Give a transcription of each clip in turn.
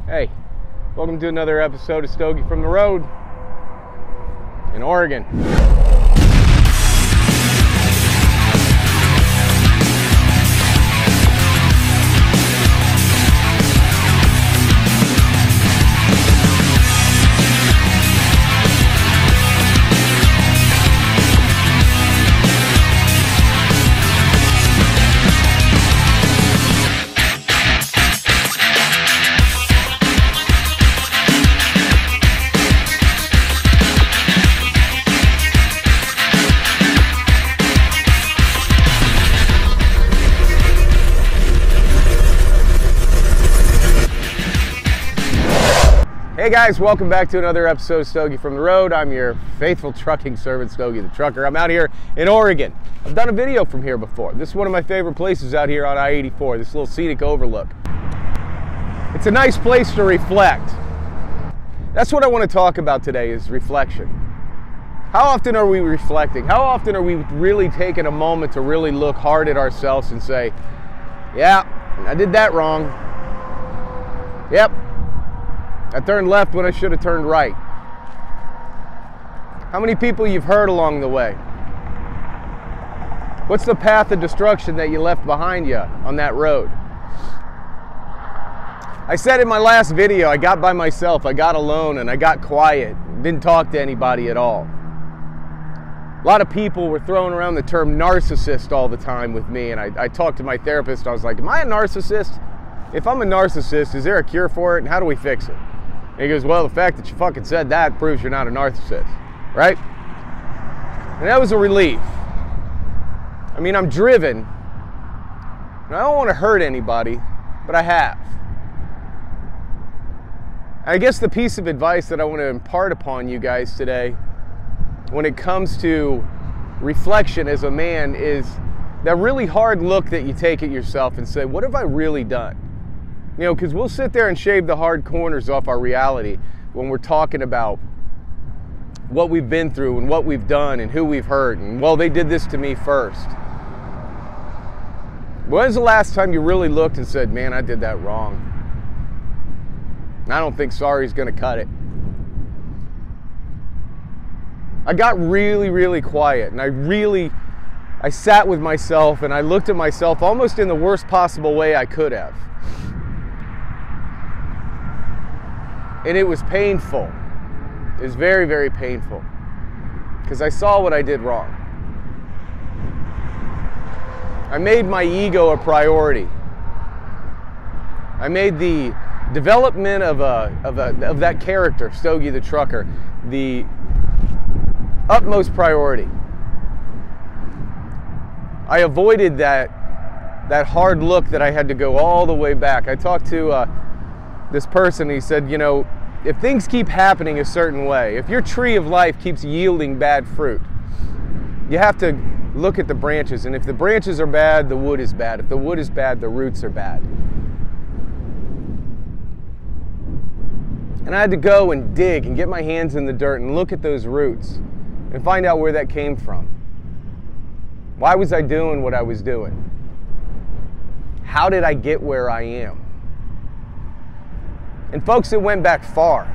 Hey, welcome to another episode of Stogie from the Road in Oregon. Hey guys, welcome back to another episode of Stogie from the Road. I'm your faithful trucking servant, Stogie the Trucker. I'm out here in Oregon. I've done a video from here before. This is one of my favorite places out here on I-84, this little scenic overlook. It's a nice place to reflect. That's what I want to talk about today, is reflection. How often are we reflecting? How often are we really taking a moment to really look hard at ourselves and say, yeah, I did that wrong. Yep. I turned left when I should have turned right. How many people you've hurt along the way? What's the path of destruction that you left behind you on that road? I said in my last video, I got by myself, I got alone, and I got quiet. Didn't talk to anybody at all. A lot of people were throwing around the term narcissist all the time with me, and I talked to my therapist. I was like, am I a narcissist? If I'm a narcissist, is there a cure for it, and how do we fix it? And he goes, well, the fact that you fucking said that proves you're not a narcissist, right? And that was a relief. I mean, I'm driven, and I don't want to hurt anybody, but I have. I guess the piece of advice that I want to impart upon you guys today when it comes to reflection as a man is that really hard look that you take at yourself and say, what have I really done? You know, because we'll sit there and shave the hard corners off our reality when we're talking about what we've been through and what we've done and who we've hurt. And, well, they did this to me first. When's the last time you really looked and said, man, I did that wrong? And I don't think sorry's going to cut it. I got really, really quiet, and I sat with myself and I looked at myself almost in the worst possible way I could have. And it was painful. It was very, very painful. Because I saw what I did wrong. I made my ego a priority. I made the development of that character, Stogie the Trucker, the utmost priority. I avoided that hard look that I had to go all the way back. I talked to this person, he said, you know, if things keep happening a certain way, if your tree of life keeps yielding bad fruit, you have to look at the branches, and if the branches are bad, the wood is bad. If the wood is bad, the roots are bad. And I had to go and dig and get my hands in the dirt and look at those roots and find out where that came from. Why was I doing what I was doing? How did I get where I am? And folks, it went back far.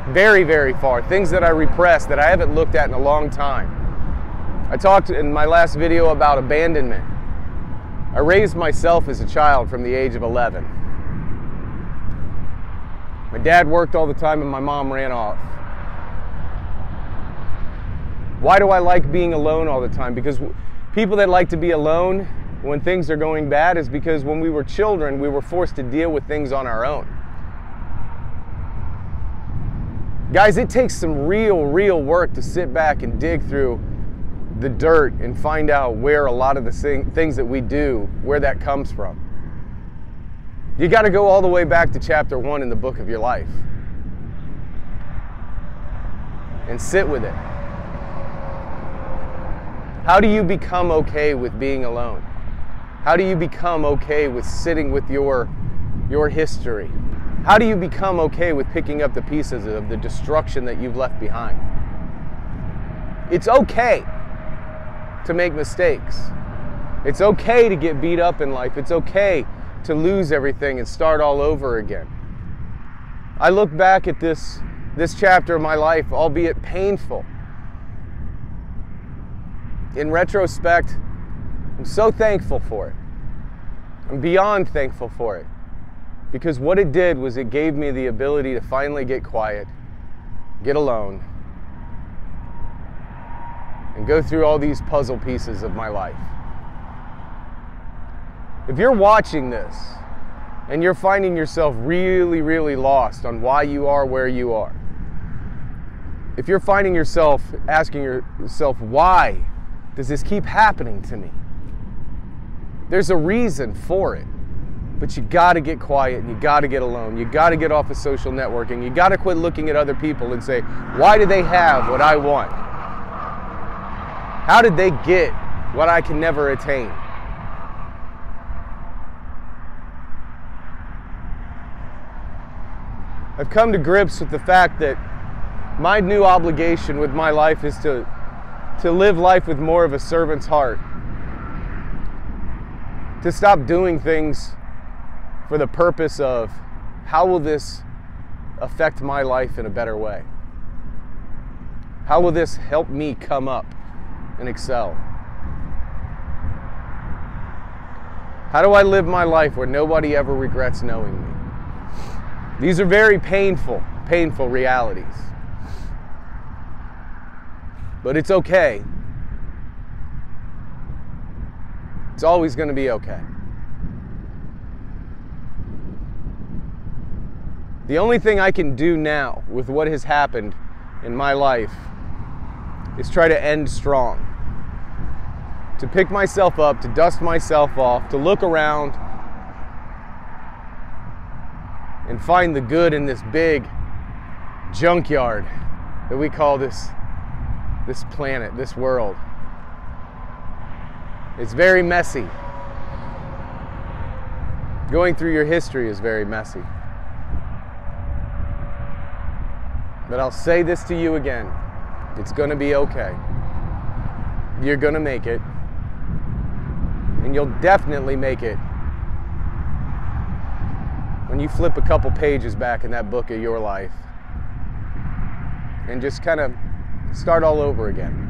Very, very far. Things that I repressed that I haven't looked at in a long time. I talked in my last video about abandonment. I raised myself as a child from the age of 11. My dad worked all the time and my mom ran off. Why do I like being alone all the time? Because people that like to be alone when things are going bad is because when we were children, we were forced to deal with things on our own. Guys, it takes some real work to sit back and dig through the dirt and find out where a lot of the things that we do, where that comes from. You got to go all the way back to chapter 1 in the book of your life and sit with it. How do you become okay with being alone? How do you become okay with sitting with your history? How do you become okay with picking up the pieces of the destruction that you've left behind? It's okay to make mistakes. It's okay to get beat up in life. It's okay to lose everything and start all over again. I look back at this chapter of my life, albeit painful. In retrospect, I'm so thankful for it. I'm beyond thankful for it. Because what it did was it gave me the ability to finally get quiet, get alone, and go through all these puzzle pieces of my life. If you're watching this and you're finding yourself really, really lost on why you are where you are, if you're finding yourself asking yourself, why does this keep happening to me? There's a reason for it. But you got to get quiet and you got to get alone. You got to get off of social networking. You got to quit looking at other people and say, why do they have what I want? How did they get what I can never attain? I've come to grips with the fact that my new obligation with my life is to live life with more of a servant's heart. To stop doing things for the purpose of, how will this affect my life in a better way? How will this help me come up and excel? How do I live my life where nobody ever regrets knowing me? These are very painful realities. But it's okay. It's always going to be okay. The only thing I can do now with what has happened in my life is try to end strong. To pick myself up, to dust myself off, to look around and find the good in this big junkyard that we call this planet, this world. It's very messy. Going through your history is very messy. But I'll say this to you again. It's going to be okay. You're going to make it. And you'll definitely make it when you flip a couple pages back in that book of your life and just kind of start all over again.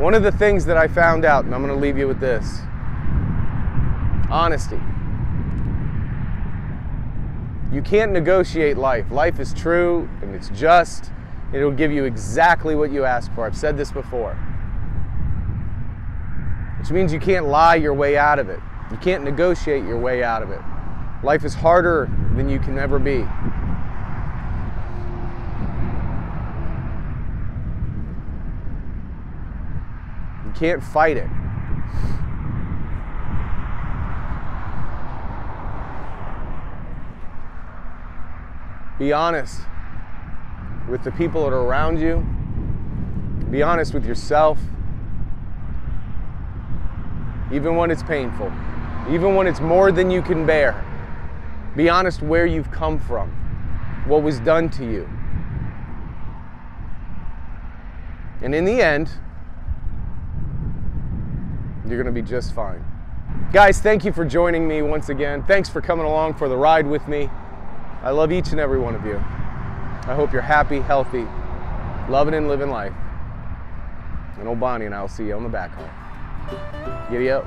One of the things that I found out, and I'm going to leave you with this: honesty. You can't negotiate life. Life is true and it's just. It'll give you exactly what you ask for. I've said this before. Which means you can't lie your way out of it. You can't negotiate your way out of it. Life is harder than you can ever be. You can't fight it. Be honest with the people that are around you. Be honest with yourself. Even when it's painful. Even when it's more than you can bear. Be honest where you've come from. What was done to you. And in the end, you're going to be just fine. Guys, thank you for joining me once again. Thanks for coming along for the ride with me. I love each and every one of you. I hope you're happy, healthy, loving and living life. And old Bonnie and I will see you on the back home. Giddy up.